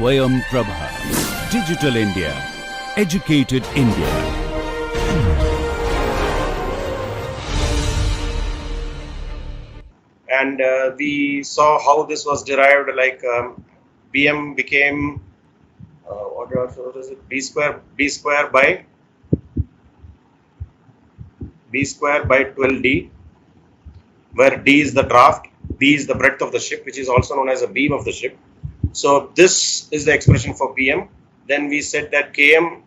Swayam Prabha. Digital India. Educated India. And we saw how this was derived, like Bm became what is it, b square by 12d, where d is the draft, b is the breadth of the ship, which is also known as a beam of the ship. So this is the expression for Bm. Then we said that Km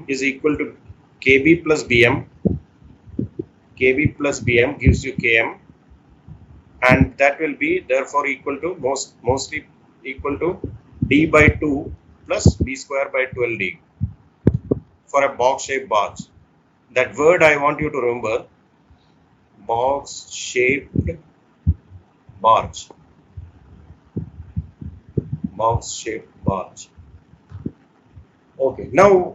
is equal to Kb plus Bm. Kb plus Bm gives you Km, and that will be therefore equal to mostly equal to d by 2 plus b square by 12d for a box-shaped barge. That word I want you to remember: box-shaped barge. Box-shaped barge. Okay. Now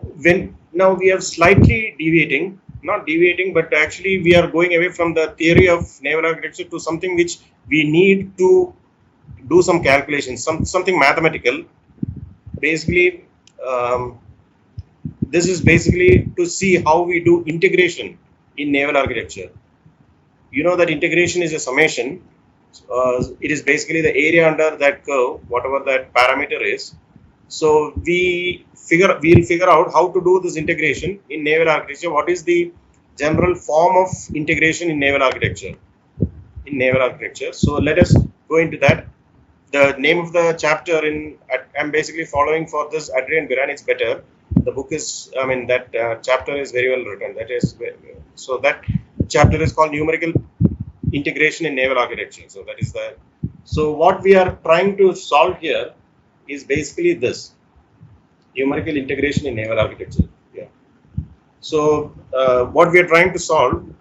we are slightly deviating. Not deviating, but actually we are going away from the theory of naval architecture to something which we need to do some calculations, something mathematical. Basically, this is basically to see how we do integration in naval architecture. You know that integration is a summation. It is basically the area under that curve, whatever that parameter is. So we'll figure out how to do this integration in naval architecture. What is the general form of integration in naval architecture? So let us go into that. The name of the chapter I'm basically following for this Adrian Biran. It's better. The book is, that chapter is very well written. So that chapter is called Numerical Integration in Naval Architecture. So what we are trying to solve here is basically this: numerical integration in naval architecture. Yeah. So what we are trying to solve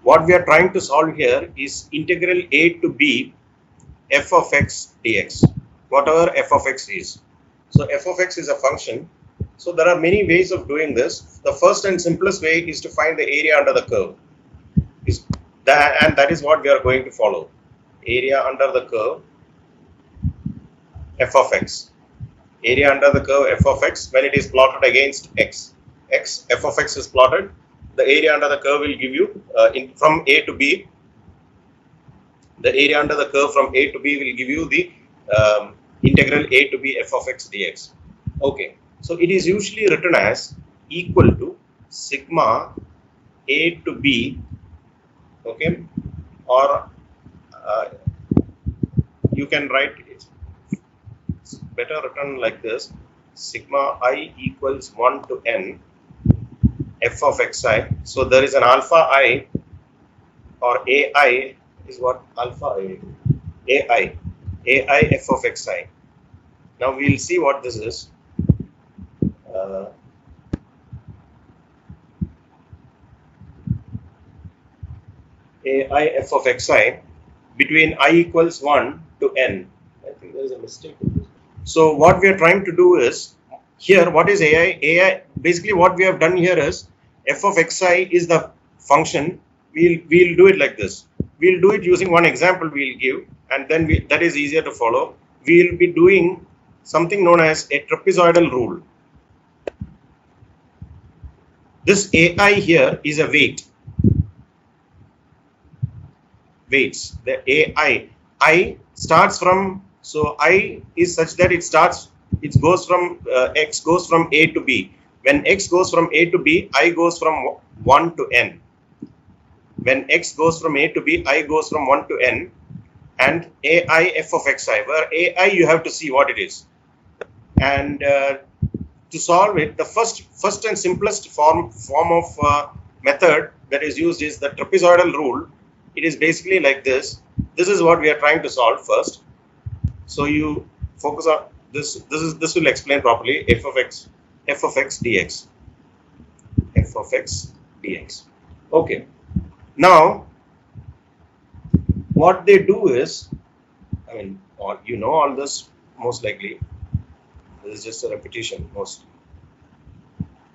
what we are trying to solve here is integral a to b f of x dx, whatever f of x is. So f of x is a function. So there are many ways of doing this. The first and simplest way is to find the area under the curve. And that is what we are going to follow. Area under the curve f of x. Area under the curve f of x when it is plotted against x. F of x is plotted. The area under the curve will give you from a to b. The area under the curve from a to b will give you the integral a to b f of x dx. Okay, so it is usually written as equal to sigma a to b. Okay, or you can write it. It's better written like this: sigma I equals 1 to n f of xi. So there is an alpha I, or ai is what alpha I, ai f of xi. Now we will see what this is. Ai f of xi between I equals 1 to n. I think there is a mistake in this. So what we are trying to do is, here what is ai? Ai, basically what we have done here is f of xi is the function. We'll do it like this. We'll do it using one example we'll give, and then that is easier to follow. We'll be doing something known as a trapezoidal rule. This ai here is a weight. Weights. The I starts from, so I is such that it goes from x goes from a to b. When x goes from a to b, I goes from 1 to n. When x goes from a to b, I goes from 1 to n, and ai f of xi, where ai you have to see what it is. And to solve it, the first and simplest form of method that is used is the trapezoidal rule. It is basically like this. This is what we are trying to solve first. So you focus on this. This will explain properly f of x dx. F f of x dx. Okay. Now, what they do is, I mean, you know all this most likely. This is just a repetition most.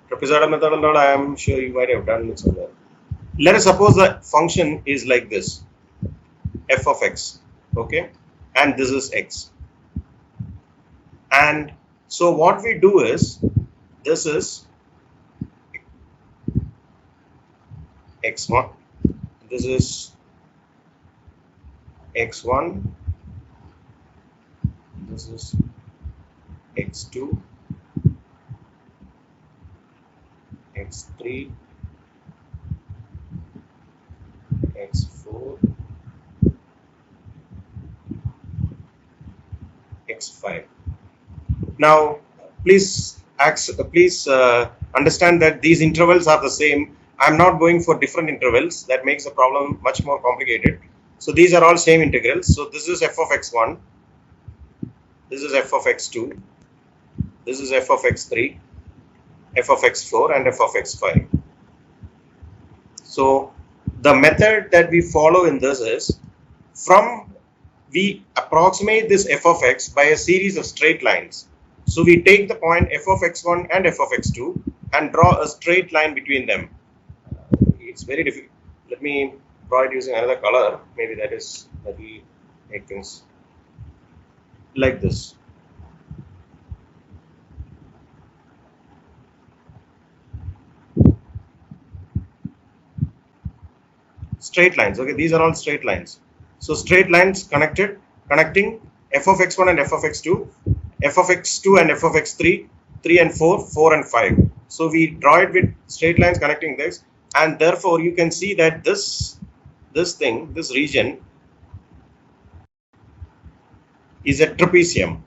Trapezoidal method and all, I am sure you might have done it somewhere. Let us suppose the function is like this, f of x, okay, and this is x. And so what we do is, this is x1, this is x1, this is x2, x3, x4, x5. Now, please understand that these intervals are the same. I'm not going for different intervals. That makes the problem much more complicated. So these are all same integrals. So this is f of x1, this is f of x2, this is f of x3, f of x4, and f of x5. So the method that we follow in this is, we approximate this f of x by a series of straight lines. So we take the point f of x1 and f of x2 and draw a straight line between them. It's very difficult. Let me draw it using another color. Maybe that will make things like this. Straight lines. Okay, these are all straight lines. So straight lines connecting f of x1 and f of x2, f of x2 and f of x3, 3 and 4, 4 and 5. So we draw it with straight lines connecting this, and therefore you can see that this region is a trapezium.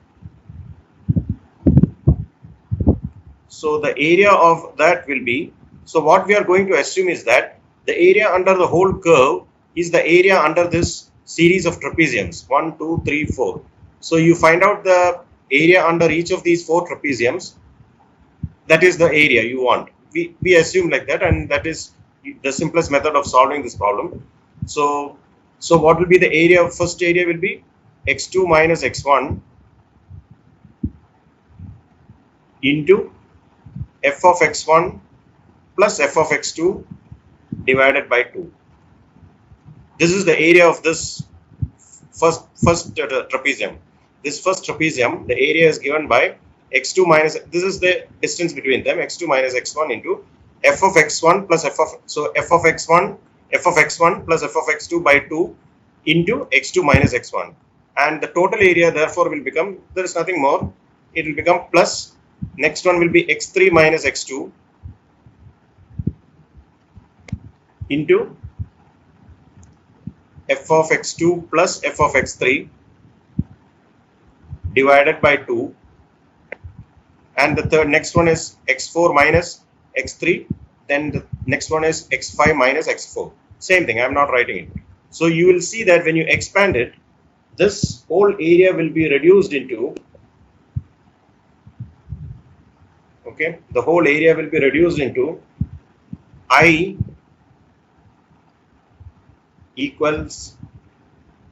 So the area of that will be, so what we are going to assume is that the area under the whole curve is the area under this series of trapeziums, 1, 2, 3, 4. So you find out the area under each of these 4 trapeziums. That is the area you want. We assume like that, and that is the simplest method of solving this problem. So what will be the area? First area will be x2 minus x1 into f of x1 plus f of x2 divided by 2. This is the area of this first trapezium. This first trapezium, the area is given by x2 minus, this is the distance between them, x2 minus x1 into f of x1 plus f of, so f of x1 plus f of x2 by 2 into x2 minus x1. And the total area therefore will become, there is nothing more, it will become plus, next one will be x3 minus x2 into f of x2 plus f of x3 divided by 2, and the next one is x4 minus x3, then the next one is x5 minus x4. Same thing, I am not writing it. So you will see that when you expand it, this whole area will be reduced into, okay, the whole area will be reduced into I equals,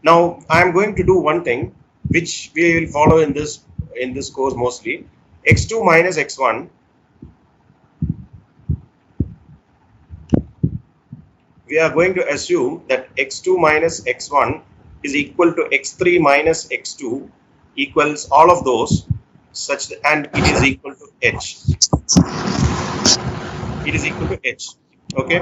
now I am going to do one thing which we will follow in this course mostly, x2 minus x1 we are going to assume that x2 minus x1 is equal to x3 minus x2 equals all of those such that, and it is equal to h. It is equal to h. Okay.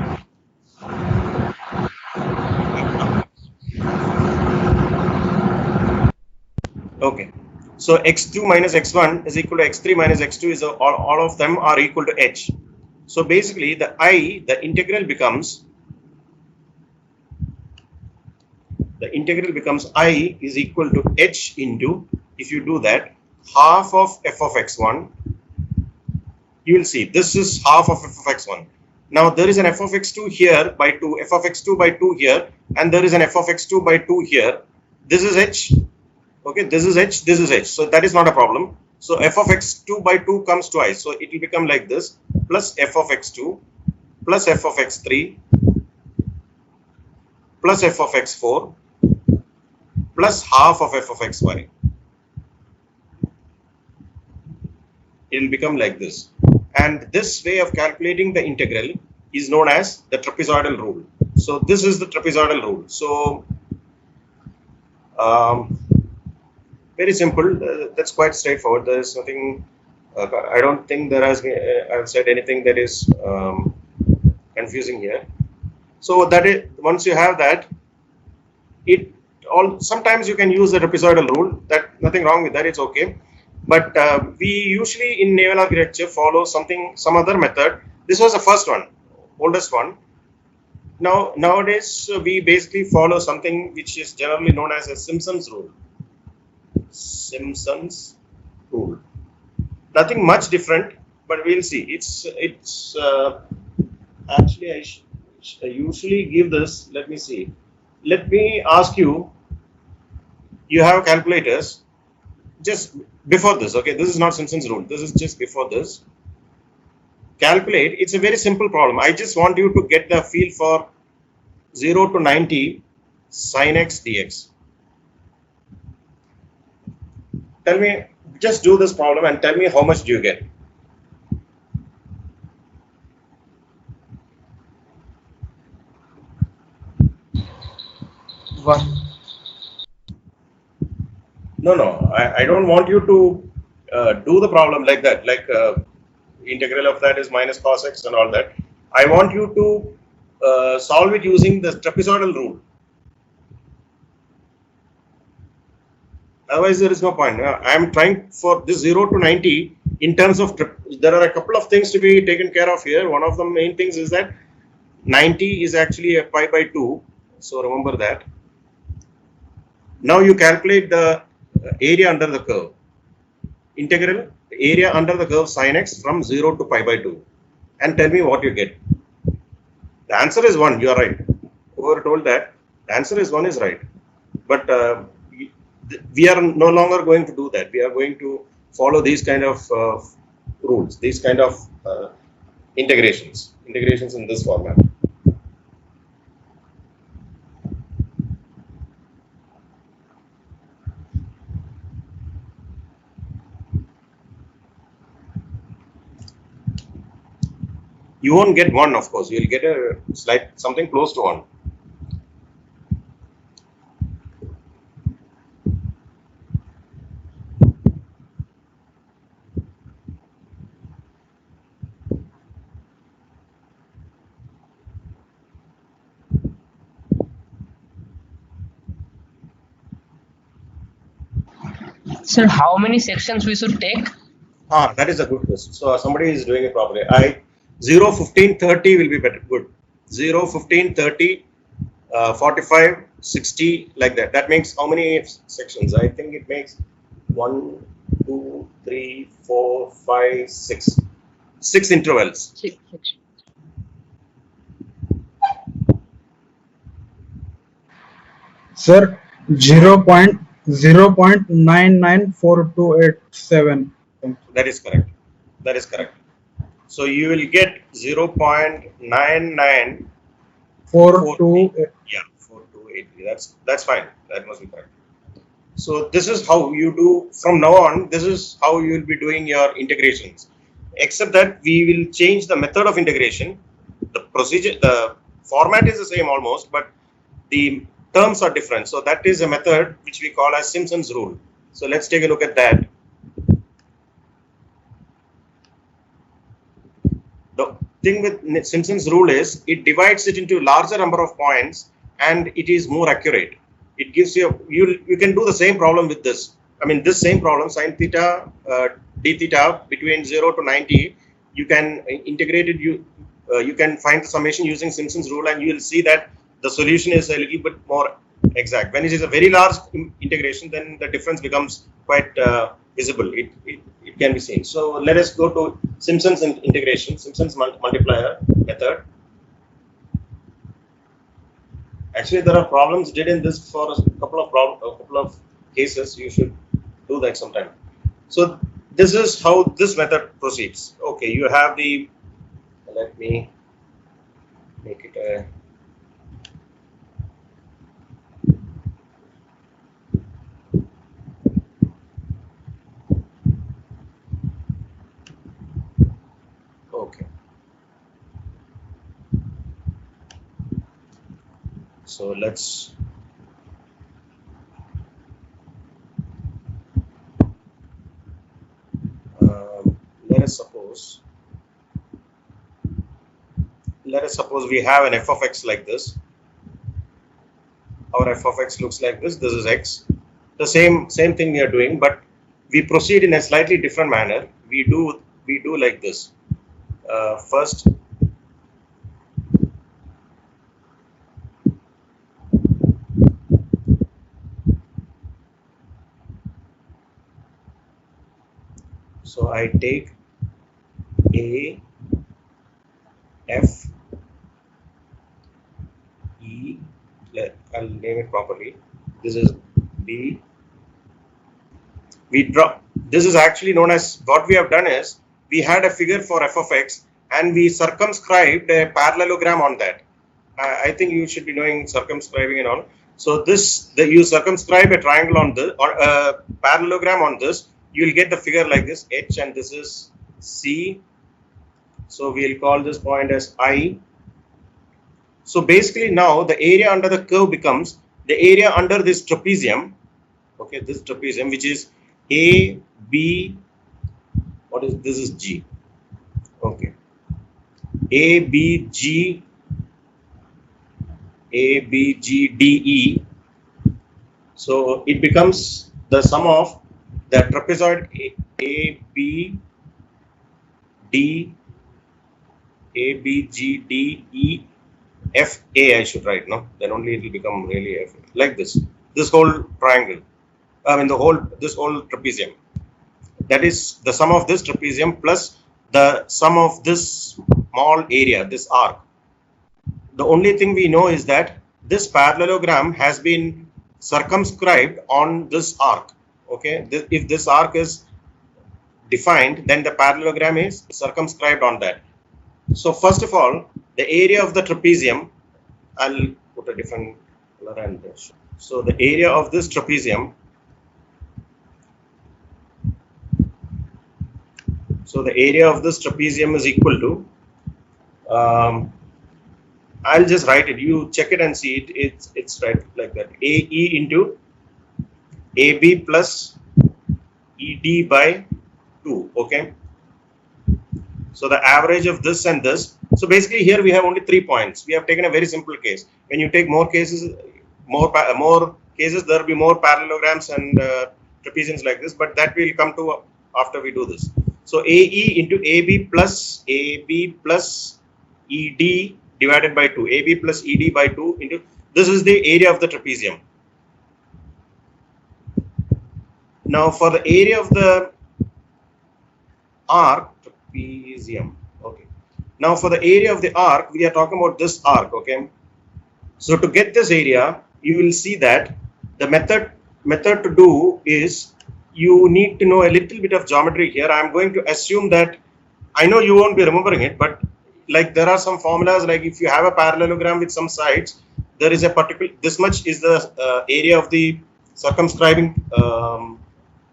Okay. So x2 minus x1 is equal to x3 minus x2 is all of them are equal to h. So basically the integral becomes I is equal to h into, if you do that, half of f of x1. You will see this is half of f of x1. Now there is an f of x2 here by 2, f of x2 by 2 here, and there is an f of x2 by 2 here. This is h. Okay, this is h, this is h. So that is not a problem. So f of x2 by 2 comes twice. So it will become like this, plus f of x2 plus f of x3 plus f of x4 plus half of f of xy. It will become like this. And this way of calculating the integral is known as the trapezoidal rule. So this is the trapezoidal rule. So very simple. That's quite straightforward. There is nothing. I don't think there has been, I've said anything that is confusing here. So that is, once you have that, it all sometimes you can use the trapezoidal rule. That nothing wrong with that. It's okay. But we usually in naval architecture follow some other method. This was the first one, oldest one. Now nowadays we basically follow something which is generally known as a Simpson's rule. Simpson's rule. Nothing much different, but we'll see. It's actually I usually give this. Let me see. Let me ask you. You have calculators. Just before this, okay, this is not Simpson's rule, this is just before this. Calculate, it's a very simple problem. I just want you to get the feel for 0 to 90 sin x dx. Tell me, just do this problem and tell me how much do you get. One. No, I don't want you to do the problem like that, like integral of that is minus cos x and all that. I want you to solve it using the trapezoidal rule. Otherwise, there is no point. I am trying for this 0 to 90 in terms of, there are a couple of things to be taken care of here. One of the main things is that 90 is actually a pi by 2. So remember that. Now you calculate the area under the curve. Integral area under the curve sin x from 0 to pi by 2. And tell me what you get. The answer is 1. You are right. Whoever told that, the answer is 1 is right. But we are no longer going to do that. We are going to follow these kind of rules, these kind of integrations in this format. You won't get 1, of course. You will get a slight something close to 1. Sir, how many sections we should take? That is a good question. So somebody is doing it properly. 0, 15, 30 will be better. Good. 0, 15, 30, 45, 60, like that. That makes how many sections? I think it makes 1, 2, 3, 4, 5, 6. 6 intervals. 6 sections. Sir, 0.0.994287. That is correct. That is correct. So you will get 0.99. 428. Yeah, 4283. That's fine. That must be correct. So this is how you do from now on. This is how you will be doing your integrations. Except that we will change the method of integration. The procedure, the format is the same almost, but the terms are different. So that is a method which we call as Simpson's rule. So let's take a look at that. The thing with Simpson's rule is it divides it into larger number of points and it is more accurate. It gives you, you can do the same problem with this. I mean, this same problem, sin theta, d theta between 0 to 90, you can integrate it, you can find the summation using Simpson's rule and you will see that the solution is a little bit more exact. When it is a very large integration, then the difference becomes quite visible. It can be seen. So let us go to Simpson's integration, Simpson's multiplier method. Actually, there are problems did in this for a couple of cases. You should do that sometime. So this is how this method proceeds. Okay, you have the, let me make it a okay. So let's let us suppose we have an f of x like this. Our f of x looks like this. This is x. The same thing we are doing, but we proceed in a slightly different manner. We do like this. First, so I take A, F, E. I'll name it properly. This is B. We draw. This is actually known as, what we have done is we had a figure for f of x and we circumscribed a parallelogram on that. I think you should be knowing circumscribing and all. So you circumscribe a triangle on this or a parallelogram on this, you will get the figure like this, H, and this is C. So we'll call this point as I. So basically now the area under the curve becomes the area under this trapezium. Okay, this trapezium, which is A, B, this is G. Okay, A, B, G, A, B, G, D, E. So it becomes the sum of the trapezoid A, B, D, A, B, G, D, E, F, A, I should write, no? Then only it will become really F, like this. This whole triangle. This whole trapezium. That is the sum of this trapezium plus the sum of this small area, this arc. The only thing we know is that this parallelogram has been circumscribed on this arc. Okay, if this arc is defined, then the parallelogram is circumscribed on that. So first of all, the area of the trapezium, I'll put a different color and this. So the area of this trapezium. So the area of this trapezium is equal to, I'll just write it. You check it and see it. It's right like that. AE into AB plus ED by 2. Okay. So the average of this and this. So basically here we have only 3 points. We have taken a very simple case. When you take more cases, there will be more parallelograms and trapeziums like this. But that will come to after we do this. So AE into AB plus ED divided by 2. AB plus ED by 2 into, this is the area of the trapezium. Now for the area of the arc, trapezium. Okay. Now for the area of the arc, we are talking about this arc. Okay. So to get this area, you will see that the method to do is, you need to know a little bit of geometry here. I am going to assume that, I know you won't be remembering it, but like there are some formulas, like if you have a parallelogram with some sides, there is a particular, this much is the area of the circumscribing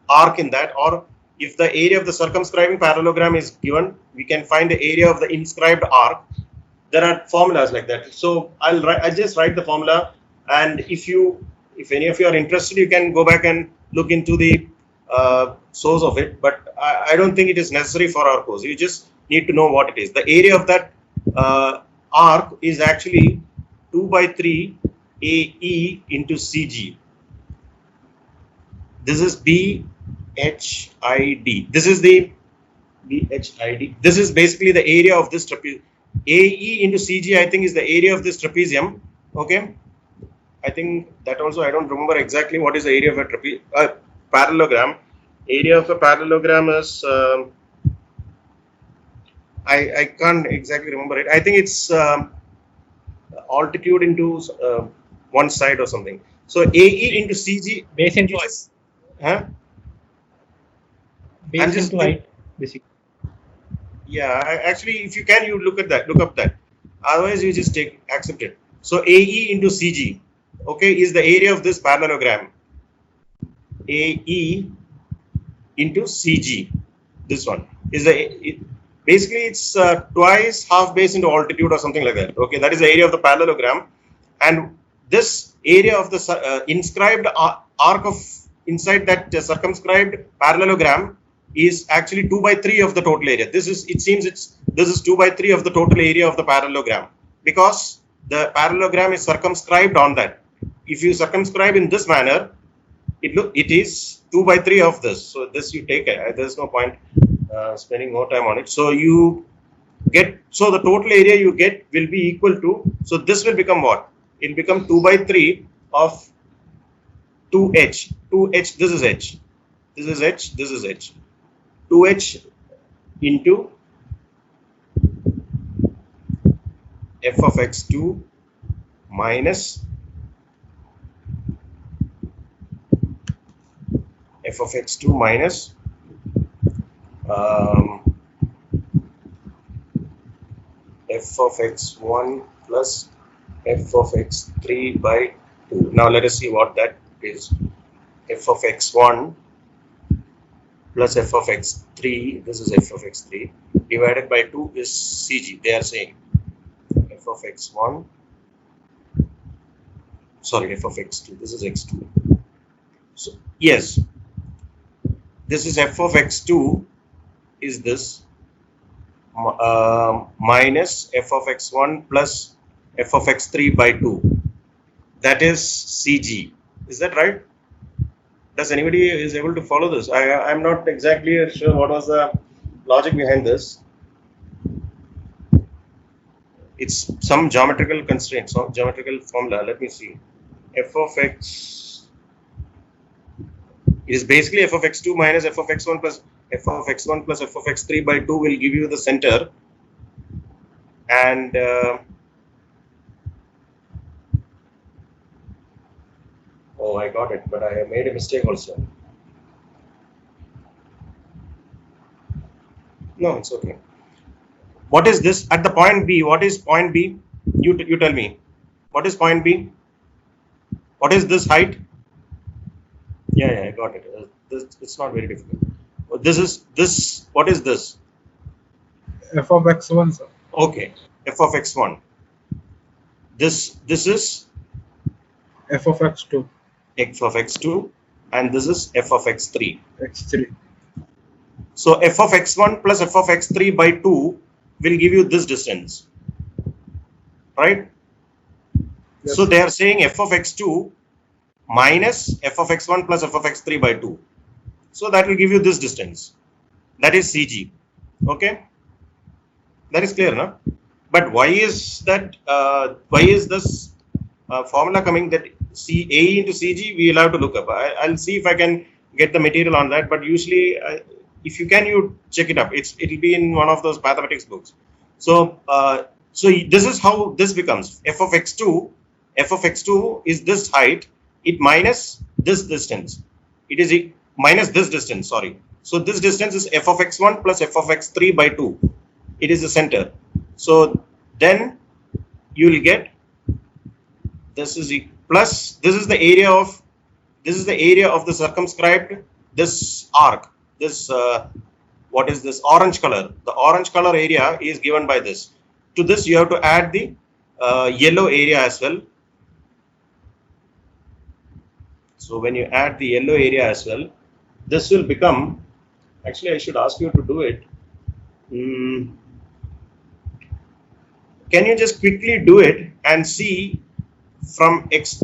arc in that, or if the area of the circumscribing parallelogram is given, we can find the area of the inscribed arc. There are formulas like that. So I'll just write the formula, and if any of you are interested, you can go back and look into the source of it, but I don't think it is necessary for our course. You just need to know what it is. The area of that arc is actually 2 by 3 AE into CG. This is BHID. This is the BHID. This is basically the area of this trapezium. AE into CG, I think, is the area of this trapezium. Okay. I think that also, I don't remember exactly what is the area of a parallelogram. Area of a parallelogram is, I can't exactly remember it. I think it's altitude into one side or something. So AE into CG. Base into height. Huh? Base into height, basically. Yeah, actually, if you can, you look up that. Otherwise, you just accept it. So AE into CG, okay, is the area of this parallelogram. AE into CG, this one is basically it's twice half base into altitude or something like that. Okay, that is the area of the parallelogram, and this area of the inscribed arc of inside that circumscribed parallelogram is actually 2 by 3 of the total area. This is, it seems this is 2 by 3 of the total area of the parallelogram, because the parallelogram is circumscribed on that. If you circumscribe in this manner, it is 2 by 3 of this. So this you take, there's no point spending more time on it. So you get, so the total area you get will be equal to, so this will become what? It will become 2 by 3 of 2h. 2h, this is h. This is h, this is h. 2h into f of x2 minus f of x2 minus f of x1 plus f of x3 by 2. Now let us see what that is. F of x1 plus f of x3, this is f of x3, divided by 2 is CG. They are saying f of x1, sorry, f of x2, this is x2. So yes, this is f of x2 is this minus f of x1 plus f of x3 by 2. That is CG. Is that right? Does anybody is able to follow this? I'm not exactly sure what was the logic behind this. It's some geometrical constraint, some geometrical formula. Let me see. F of x is basically f of x2 minus f of x1 plus f of x1 plus f of x3 by 2 will give you the center. And oh, I got it, but I have made a mistake also. No, it's okay. What is this at the point B? What is point B? You tell me. What is point B? What is this height? Yeah, I got it. It's not very difficult. This is this. What is this? f of x1, sir. Okay, f of x1. This is f of x2. F of x2, and this is f of x3. x3. So f of x1 plus f of x3 by 2 will give you this distance, right? Yes. So they are saying f of x2 minus f of x1 plus f of x3 by 2. So that will give you this distance. That is CG. Okay, that is clear, no? But why is that? Why is this formula coming that AE into CG? We will have to look up. I'll see if I can get the material on that. But usually, if you can, you check it up. It'll be in one of those mathematics books. So so this is how this becomes f of x2. F of x2 is this height. It minus this distance. It is minus this distance. Sorry. So this distance is f of x1 plus f of x3 by 2. It is the center. So then you will get this is plus this is the area of the circumscribed this arc. This what is this orange color? The orange color area is given by this. To this you have to add the yellow area as well. So when you add the yellow area as well, this will become, actually I should ask you to do it. Can you just quickly do it and see from x?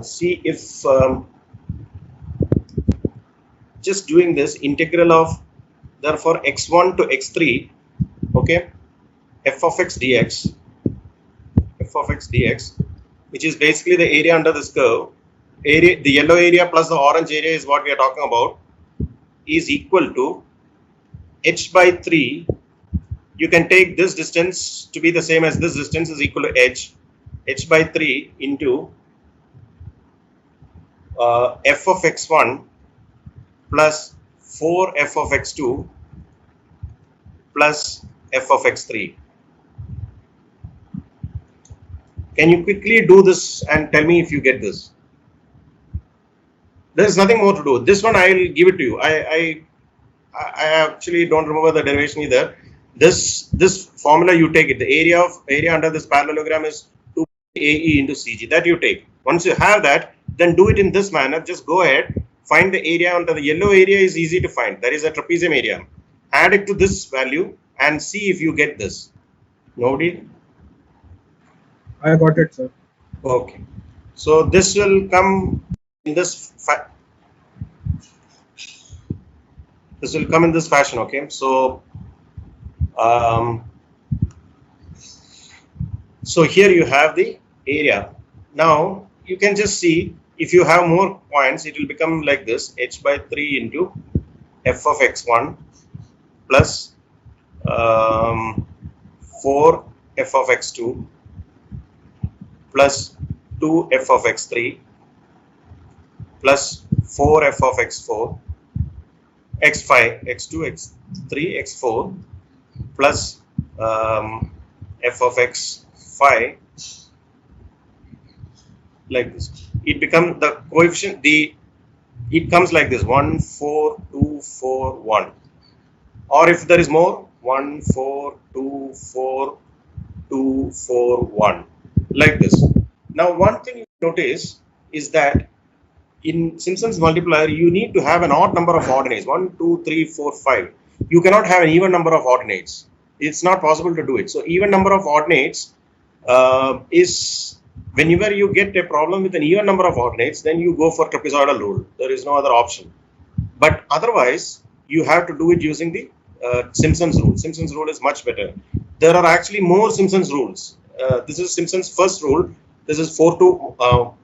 See if just doing this integral of therefore x1 to x3, okay, f of x dx, which is basically the area under this curve. Area, the yellow area plus the orange area is what we are talking about, is equal to h by 3, you can take this distance to be the same as this distance is equal to h by 3 into f of x1 plus 4f of x2 plus f of x3. Can you quickly do this and tell me if you get this? There is nothing more to do. This one I will give it to you. I actually don't remember the derivation either. This formula you take it. The area under this parallelogram is 2 AE into CG. That you take. Once you have that, then do it in this manner. Just go ahead. Find the area under the yellow area is easy to find. That is a trapezium area. Add it to this value and see if you get this. Nobody? I got it, sir. Okay. So this will come in this fashion. Okay. So so here you have the area. Now you can just see if you have more points, it will become like this: h by 3 into f of x1 plus 4 f of x2 plus 2 f of x3 plus 4 f of x4, x5, x2, x3, x4 plus f of x5, like this. It becomes the coefficient, it comes like this: 1, 4, 2, 4, 1. Or if there is more, 1, 4, 2, 4, 2, 4, 1. Like this. Now, one thing you notice is that in Simpson's multiplier, you need to have an odd number of ordinates: 1, 2, 3, 4, 5. You cannot have an even number of ordinates. It's not possible to do it. So, even number of ordinates is whenever you get a problem with an even number of ordinates, then you go for trapezoidal rule. There is no other option. But otherwise, you have to do it using the Simpson's rule. Simpson's rule is much better. There are actually more Simpson's rules. This is Simpson's first rule. This is 4 to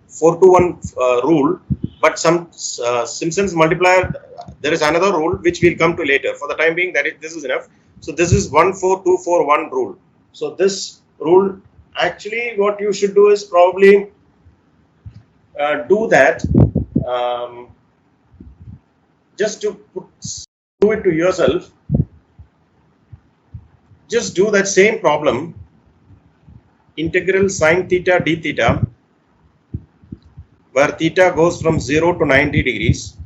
1 rule. But some Simpson's multiplier, there is another rule which we'll come to later. For the time being, this is enough. So this is 1, 4, 2, 4, 1 rule. So this rule, actually, what you should do is probably do that just to do it to yourself. Just do that same problem, integral sine theta d theta, where theta goes from 0 to 90 degrees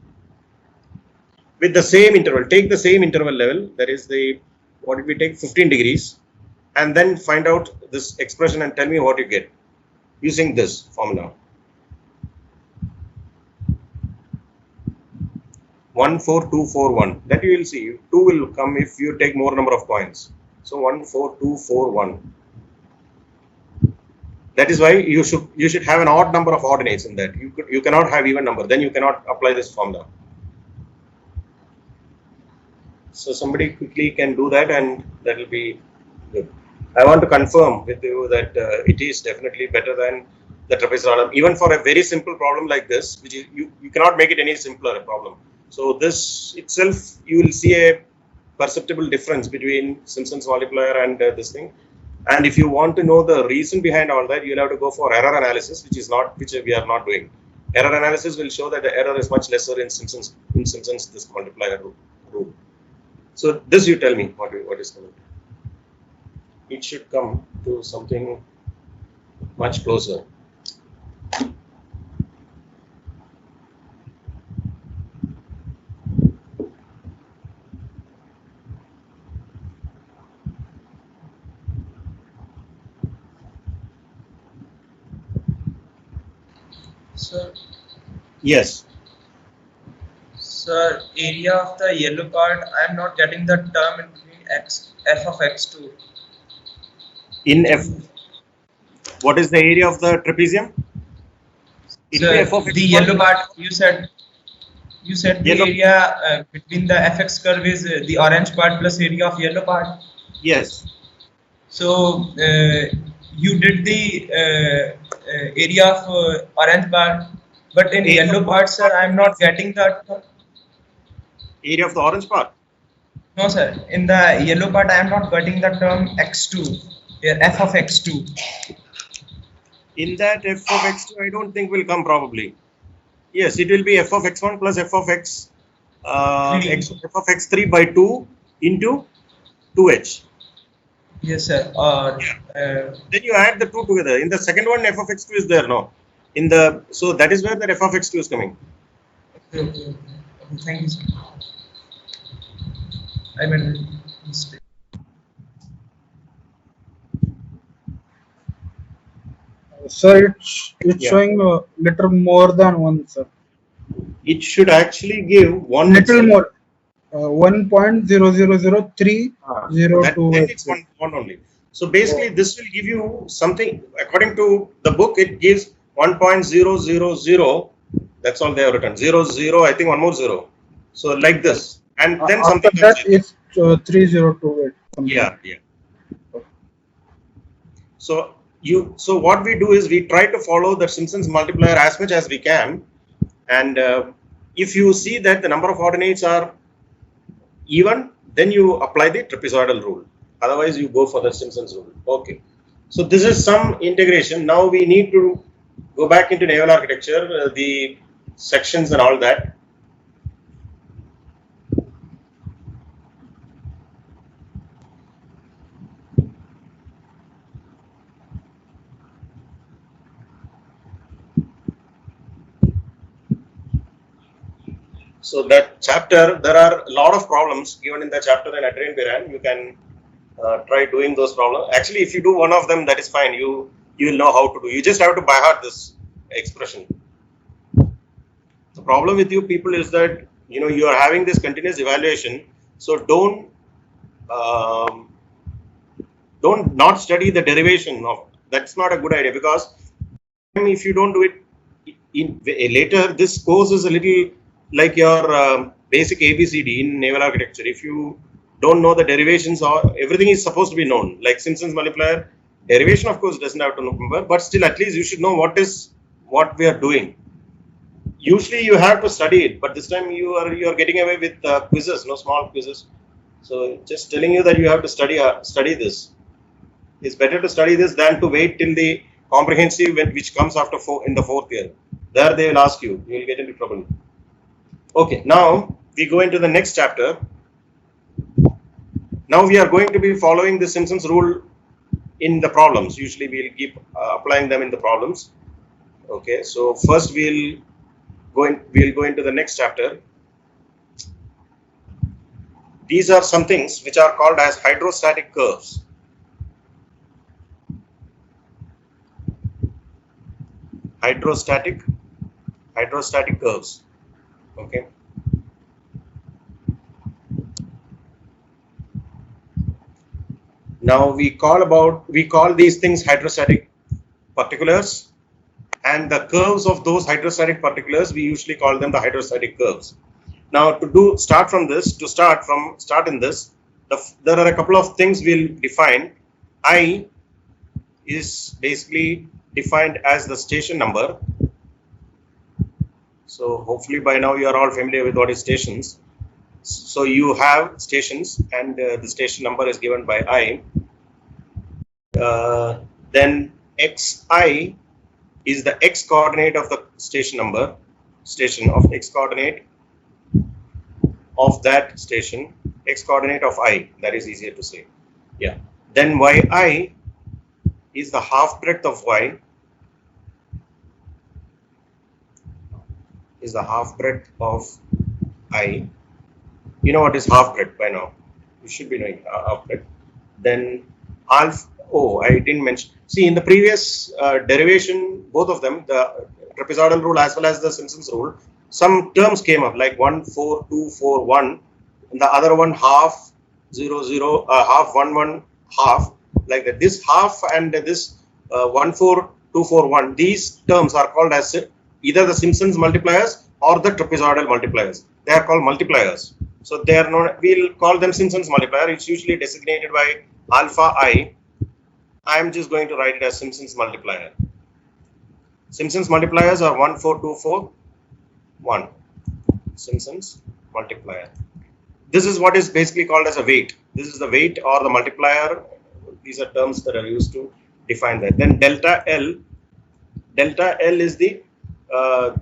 with the same interval. Take the same interval level, that is the, what did we take, 15 degrees, and then find out this expression and tell me what you get using this formula. 1, 4, 2, 4, 1. That you will see. 2 will come if you take more number of points. So 1, 4, 2, 4, 1. That is why you should have an odd number of ordinates in that. You cannot have even number. Then you cannot apply this formula. So somebody quickly can do that, and that will be good. I want to confirm with you that it is definitely better than the trapezoidal. Even for a very simple problem like this, which is, you cannot make it any simpler a problem. So this itself, you will see a perceptible difference between Simpson's multiplier and this thing. And if you want to know the reason behind all that, you'll have to go for error analysis, which we are not doing. Error analysis will show that the error is much lesser in Simpson's this multiplier rule. So this, you tell me what is coming. It should come to something much closer. Sir, Yes. sir, area of the yellow part, I am not getting the term in between f of x2. In F, what is the area of the trapezium? It will be f of The x1. yellow part, you said the Yellow. area between the fx curve is the orange part plus area of yellow part. Yes. So you did the area of orange part, but in Area yellow of part, sir, I am not getting that. Area of the orange part. No, sir. In the yellow part, I am not getting the term x2. Here, f of x2. In that f of x2, I don't think will come probably. Yes, it will be f of x1 plus f of x, f of x3 by 2 into 2h. Yes, sir. Then you add the two together. In the second one, f of x2 is there, no? In the so that is where the f of x2 is coming. Okay. Thank you, sir. I made a mistake. Sir, it's Yeah. showing a little more than one, sir. It should actually give one Little itself. more. 1.0003028. Then it's one only. So basically, this will give you something. According to the book, it gives 1.000. That's all they have written. 00. I think one more zero. So like this, and then After something that, comes in. it's 3028. Something. Yeah. So what we do is we try to follow the Simpson's multiplier as much as we can, and if you see that the number of ordinates are even, then you apply the trapezoidal rule. Otherwise, you go for the Simpson's rule. Okay. So this is some integration. Now we need to go back into naval architecture, the sections and all that. So that chapter, there are a lot of problems given in the chapter in Adrian Biran. You can try doing those problems. Actually, if you do one of them, that is fine. You will know how to do. You just have to by heart this expression. The problem with you people is that you are having this continuous evaluation. So don't not study the derivation of. That's not a good idea, because if you don't do it later, this course is a little like your basic ABCD in naval architecture. If you don't know the derivations, or everything is supposed to be known, like Simpson's multiplier derivation, of course, doesn't have to remember, but still at least you should know what we are doing. Usually you have to study it, but this time you are getting away with quizzes, no small quizzes. So just telling you that you have to study this. It's better to study this than to wait till the comprehensive, which comes after in the fourth year. There they will ask you. You will get into trouble. Okay, now we go into the next chapter. Now we are going to be following the Simpson's rule in the problems. Usually we will keep applying them in the problems. Okay, so first we'll go into the next chapter. These are some things which are called as hydrostatic curves. Hydrostatic curves. Okay. Now we call these things hydrostatic particulars, and the curves of those hydrostatic particulars, we usually call them the hydrostatic curves. Now to start in this, there are a couple of things we'll define. I is basically defined as the station number. So hopefully by now you are all familiar with what is stations. So you have stations, and the station number is given by I. Then xi is the x coordinate of the station number, x coordinate of that station, x coordinate of I. That is easier to say. Yeah. Then yi is the half breadth of y. Is the half breadth of I. You know what is half breadth by now. You should be knowing half breadth. Then alpha. Oh, I didn't mention. See, in the previous derivation, both of them, the trapezoidal rule as well as the Simpson's rule, some terms came up like 1, 4, 2, 4, 1, and the other one half, 0, 0, half, 1, 1, half, like that. This half and this 1, 4, 2, 4, 1, these terms are called as either the Simpson's multipliers or the trapezoidal multipliers. They are called multipliers. So they are not, we'll call them Simpson's multiplier. It's usually designated by alpha I. I am just going to write it as Simpson's multiplier. Simpson's multipliers are 1, 4, 2, 4, 1. Simpson's multiplier. this is what is basically called as a weight. This is the weight or the multiplier. These are terms that are used to define that. Then delta L is the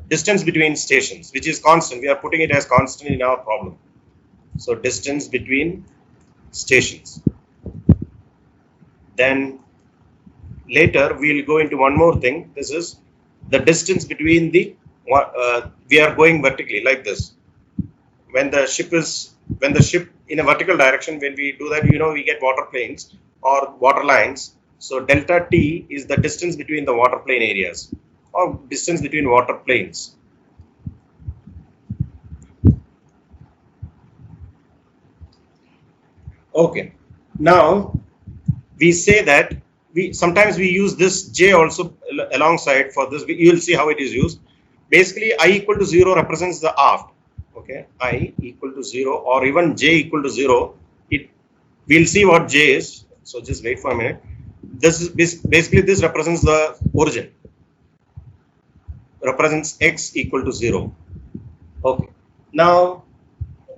distance between stations, which is constant. We are putting it as constant in our problem. So distance between stations. Then later we'll go into one more thing. This is the distance between the we are going vertically like this. When the ship in a vertical direction, when we do that, we get water planes or water lines. So delta T is the distance between the water plane areas or distance between water planes. Okay. Now we say that sometimes we use this J also alongside for this. You will see how it is used. Basically, I equal to 0 represents the aft. Okay, I equal to 0 or even J equal to 0. We'll see what J is. So just wait for a minute. This is basically this represents the origin. Represents x equal to 0. Okay. Now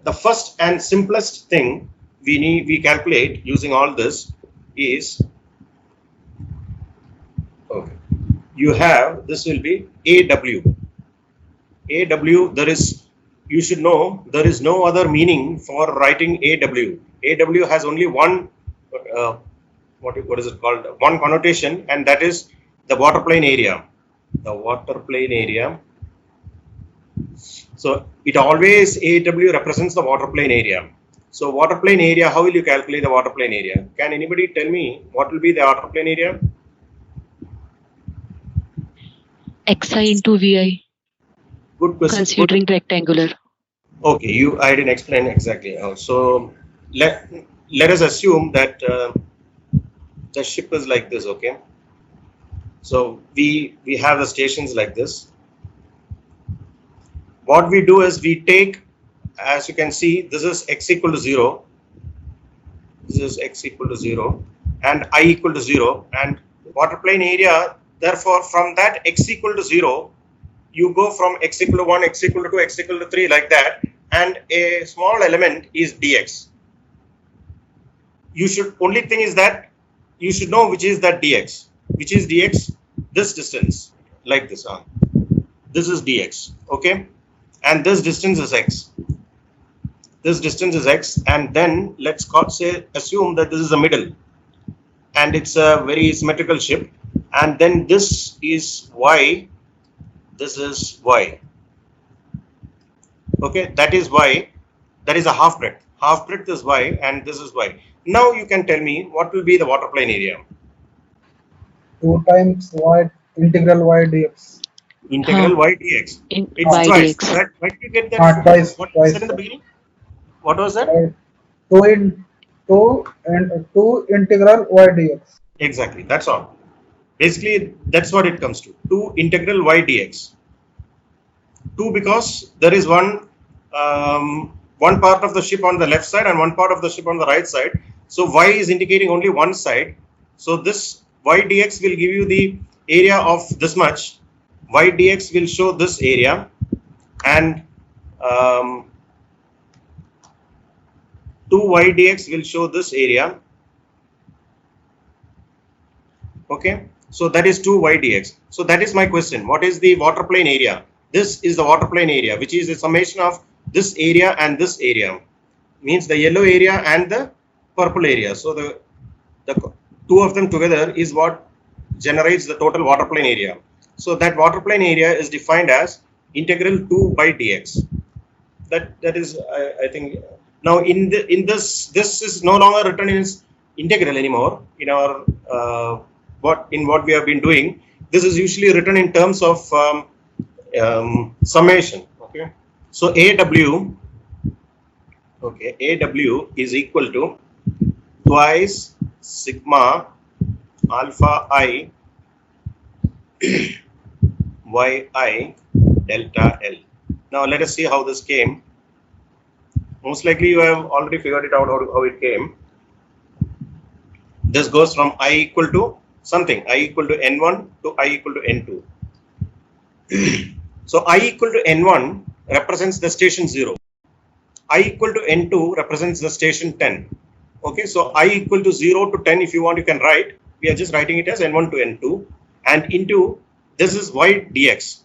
the first and simplest thing we calculate using all this is, okay, you have, this will be AW. You should know there is no other meaning for writing AW. AW has only one, what is it called? One connotation, and that is the water plane area. The water plane area. So it always AW represents the water plane area. So water plane area, how will you calculate the water plane area? Can anybody tell me what will be the water plane area? xi into vi. Good question. Considering rectangular. Okay, I didn't explain exactly. So let us assume that the ship is like this. Okay. So we have the stations like this. What we do is we take, as you can see, this is x equal to 0. This is x equal to 0 and I equal to 0, and water plane area. Therefore, from that x equal to 0, you go from x equal to 1, x equal to 2, x equal to 3 like that, and a small element is dx. Only thing is that you should know which is that dx. Which is dx? This distance, like this. This is dx, okay? And this distance is x. This distance is x, and then let's assume that this is the middle, and it's a very symmetrical ship, and then this is y. This is y. Okay, that is y. That is a half breadth. Half breadth is y, and this is y. Now you can tell me what will be the water plane area. 2 times y integral y dx. Integral y dx. In It's y twice. dx. Where did you get that? Twice. What you said in the beginning? What was that? 2 integral y dx. Exactly. That's all. Basically, that's what it comes to. 2 integral y dx. 2 because there is one part of the ship on the left side and one part of the ship on the right side. So y is indicating only one side. So this y dx will give you the area of this much. Y dx will show this area, and 2y dx will show this area. Okay, so that is 2y dx. So that is my question. What is the water plane area? This is the water plane area, which is the summation of this area and this area. Means the yellow area and the purple area. So the two of them together is what generates the total water plane area. So that water plane area is defined as integral 2 by dx. That is, I think, now in this is no longer written in integral anymore. In our what we have been doing, this is usually written in terms of summation. Okay, so AW. Okay, AW is equal to twice sigma alpha I yi delta L. Now let us see how this came. Most likely you have already figured it out how it came. This goes from I equal to something, I equal to N1 to I equal to N2. So I equal to N1 represents the station 0. I equal to N2 represents the station 10. Okay, so I equal to 0 to 10, if you want, you can write. We are just writing it as N1 to N2. And into, this is y dx.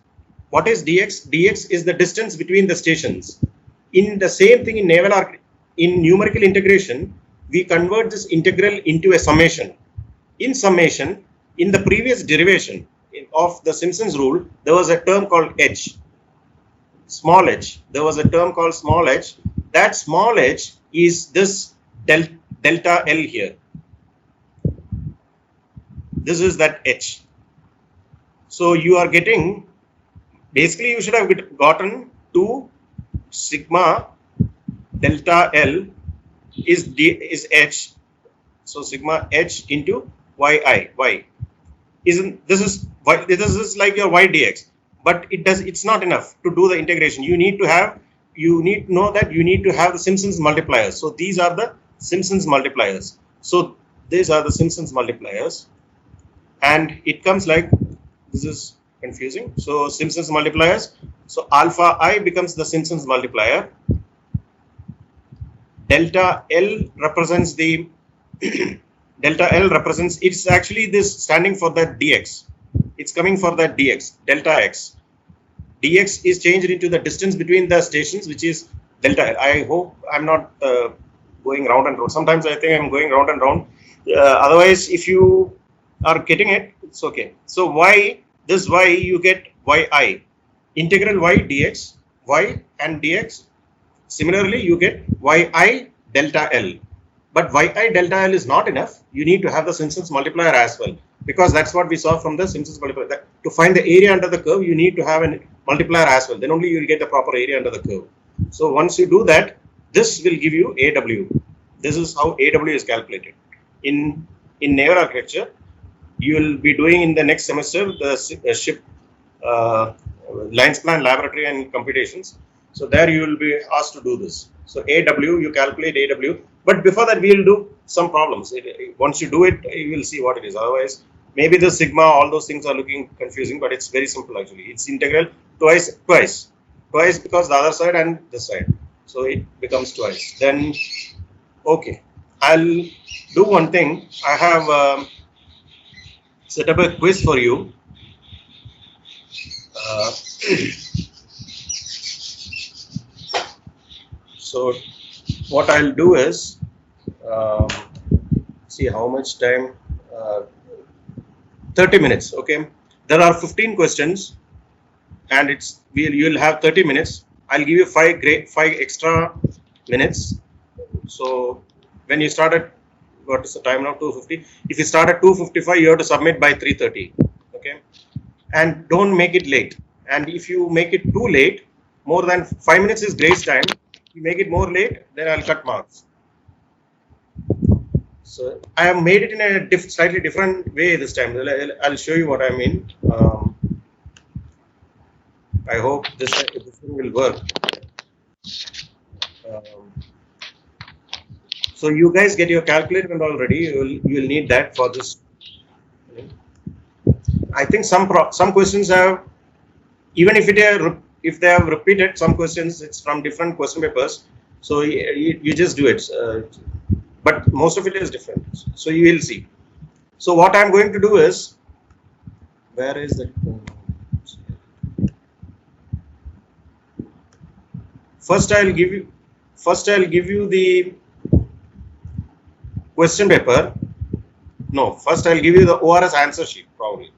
What is dx? Dx is the distance between the stations. In the same thing in in numerical integration, we convert this integral into a summation. In summation, in the previous derivation of the Simpson's rule, there was a term called h, small h. There was a term called small h. That small h is this delta L here. This is that h. So you are getting, basically you should have gotten 2 sigma delta L is h. So sigma h into y. Isn't this is like your y dx, but it's not enough to do the integration. You need to know that you need to have the Simpson's multipliers. So these are the Simpson's multipliers. So these are the Simpson's multipliers, and it comes like, this is confusing. So Simpson's multipliers. So alpha I becomes the Simpson's multiplier. Delta L represents the delta L represents, it's actually this standing for that dx. It's coming for that dx, delta x. Dx is changed into the distance between the stations, which is delta L. I hope I'm not going round and round. Sometimes I think I'm going round and round. Otherwise, if you are getting it, it's okay. So y, this y, you get yi. Integral y dx, y and dx. Similarly, you get yi delta L. But yi delta L is not enough. You need to have the Simpson's multiplier as well, because that's what we saw from the Simpson's multiplier. To find the area under the curve, you need to have a multiplier as well. Then only you will get the proper area under the curve. So once you do that, this will give you AW. This is how AW is calculated. In naval architecture, you will be doing in the next semester the ship lines plan laboratory and computations. So there you will be asked to do this. So AW, you calculate AW. But before that, we will do some problems. Once you do it, you will see what it is. Otherwise, maybe the sigma, all those things are looking confusing, but it's very simple actually. It's integral twice because the other side and this side. So it becomes twice. Then, okay, I'll do one thing. I have set up a quiz for you. So what I'll do is, see how much time, 30 minutes, okay. There are 15 questions and you'll have 30 minutes. I'll give you 5 extra minutes. So when you start at, what is the time now, 2:50? If you start at 2:55, you have to submit by 3:30, okay. And don't make it late. And if you make it too late, more than 5 minutes is grace time. If you make it more late, then I'll cut marks. So I have made it in a slightly different way this time. I'll show you what I mean. I hope this thing will work. So you guys get your calculator and already. You will need that for this. I think some questions have, even if they have repeated some questions, it's from different question papers. So you just do it. But most of it is different. So you will see. So what I'm going to do is, where is that? First I'll give you the question paper. No, first I'll give you the ORS answer sheet probably.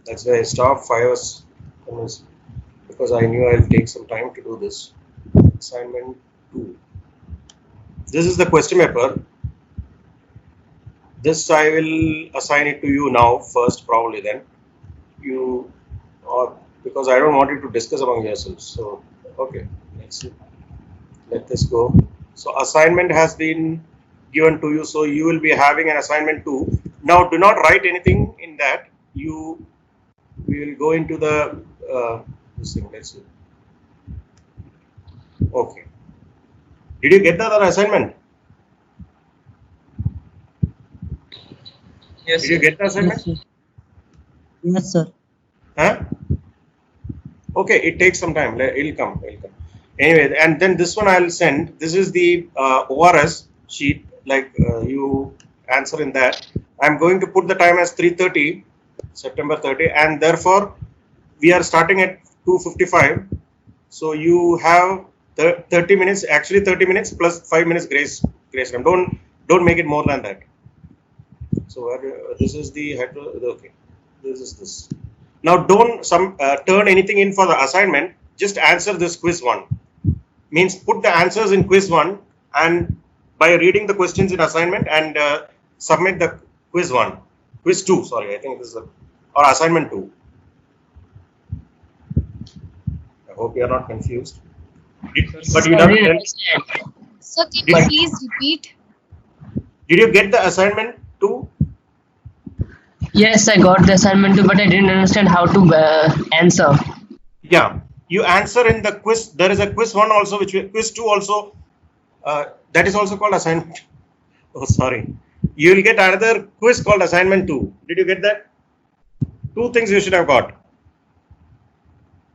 That's why I stopped 5 hours, because I knew I'll take some time to do this. Assignment 2. This is the question paper. This I will assign it to you now first, probably then. Because I don't want you to discuss among yourselves. So, okay, let's see. Let this go. So, assignment has been given to you. So, you will be having an assignment 2. Now, do not write anything in that. We will go into the this thing. Let's see. Okay. Did you get the other assignment? Yes. Did you get the assignment? Yes, sir. Huh? Okay, it takes some time. It'll come. Anyway, and then this one I'll send. This is the ORS sheet, like you answer in that. I'm going to put the time as 3:30, September 30, and therefore we are starting at 2:55. So you have 30 minutes, actually 30 minutes plus 5 minutes grace time. Don't make it more than that. So this is the okay. This is this. Now don't turn anything in for the assignment. Just answer this quiz one. Means put the answers in quiz one, and by reading the questions in assignment and submit the quiz two. Sorry, I think this is or assignment 2. I hope you are not confused. But you I don't. didn't understand. Sir, can you please repeat? Did you get the assignment 2? Yes, I got the assignment too, but I didn't understand how to answer. Yeah, you answer in the quiz. There is a quiz 1 also, quiz 2 also. That is also called assignment. Oh, sorry. You will get another quiz called assignment 2. Did you get that? 2 things you should have got.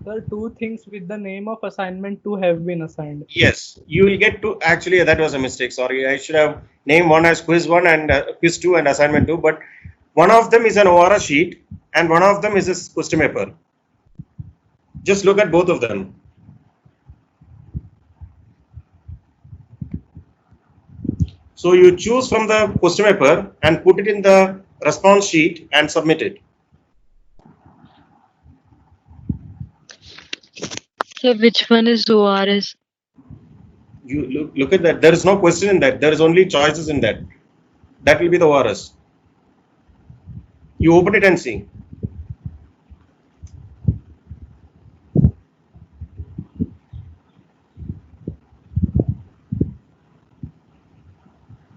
Sir, 2 things with the name of assignment 2 have been assigned. Yes, you will get 2. Actually, that was a mistake. Sorry, I should have named one as quiz 1 and quiz 2 and assignment 2. But one of them is an ORS sheet and one of them is a question paper. Just look at both of them. So you choose from the question paper and put it in the response sheet and submit it. So which one is ORS? You look at that. There is no question in that. There is only choices in that. That will be the ORS. You open it and see.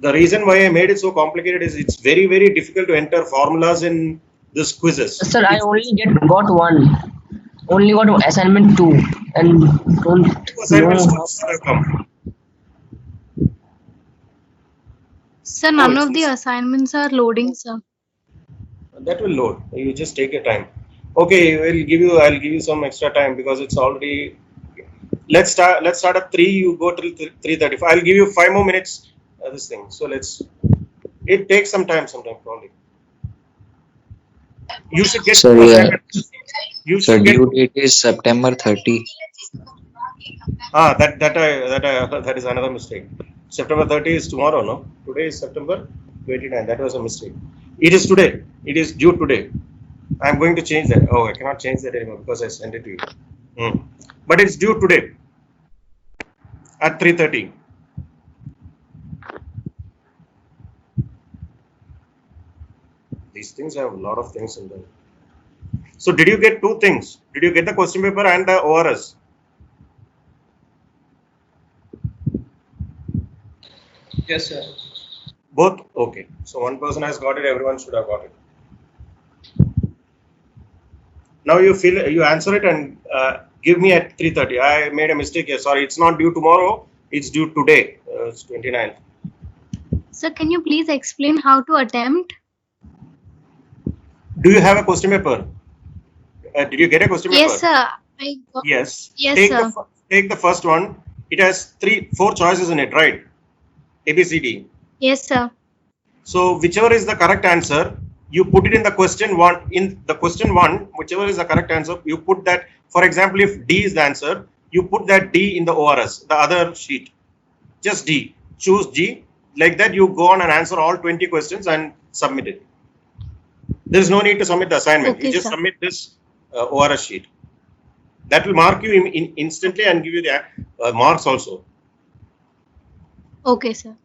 The reason why I made it so complicated is it's very, very difficult to enter formulas in this quizzes. Sir, I only got one. Only got assignment 2 and don't Assignments know. should have come. Sir, none of the assignments are loading, sir. That will load. You just take your time. Okay, I'll give you some extra time because it's already. Let's start at 3. You go till 3:35. I'll give you 5 more minutes. This thing. So it takes some time probably. You should get. Sir, You Sir, should get. due date is September 30. That is another mistake. September 30 is tomorrow, no? Today is September 29. That was a mistake. It is today. It is due today. I'm going to change that. Oh, I cannot change that anymore because I sent it to you. But it's due today at 3:30. These things have a lot of things in them. So did you get 2 things? Did you get the question paper and the ORS? Yes, sir. Both? Okay. So one person has got it, everyone should have got it. Now you answer it and give me at 3:30. I made a mistake here. Sorry, it's not due tomorrow. It's due today. It's 29th. Sir, can you please explain how to attempt? Do you have a question paper? Did you get a question paper? Yes, sir. I got. Yes. Yes, sir. Take the first one. It has 4 choices in it, right? A, B, C, D. Yes, sir. So whichever is the correct answer, you put it in the question 1. In the question 1, whichever is the correct answer, you put that. For example, if D is the answer, you put that D in the ORS, the other sheet. Just D. Choose G. Like that, you go on and answer all 20 questions and submit it. There is no need to submit the assignment. Okay, you just sir. submit this ORS sheet. That will mark you instantly and give you the marks also. Okay, sir.